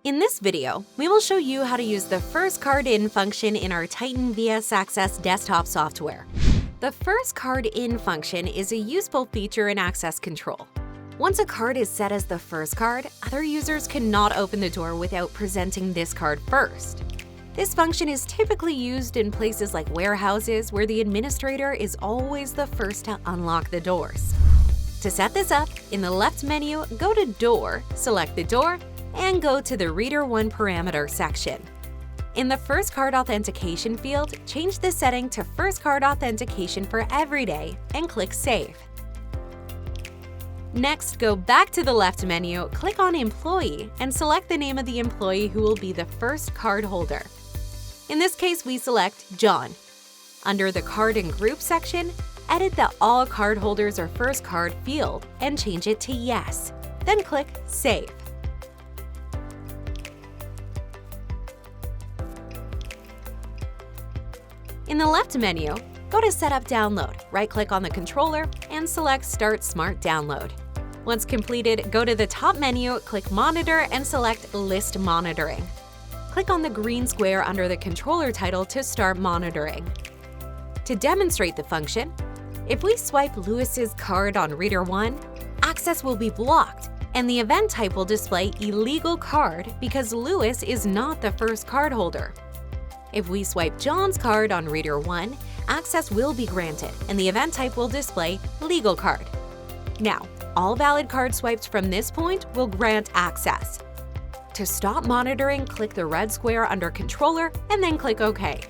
In this video, we will show you how to use the First Card In function in our Titan Vsaxess desktop software. The First Card In function is a useful feature in access control. Once a card is set as the first card, other users cannot open the door without presenting this card first. This function is typically used in places like warehouses where the administrator is always the first to unlock the doors. To set this up, in the left menu, go to Door, select the door, and go to the Reader 1 parameter section. In the First Card Authentication field, change the setting to First Card Authentication for every day and click Save. Next, go back to the left menu, click on Employee, and select the name of the employee who will be the first card holder. In this case, we select John. Under the Card and Group section, edit the All Card Holders are First Card field and change it to Yes. Then click Save. In the left menu, go to Setup Download, right-click on the controller, and select Start Smart Download. Once completed, go to the top menu, click Monitor, and select List Monitoring. Click on the green square under the controller title to start monitoring. To demonstrate the function, if we swipe Lewis's card on Reader 1, access will be blocked, and the event type will display Illegal Card because Lewis is not the first card holder. If we swipe John's card on Reader 1, access will be granted, and the event type will display Legal Card. Now, all valid card swipes from this point will grant access. To stop monitoring, click the red square under Controller and then click OK.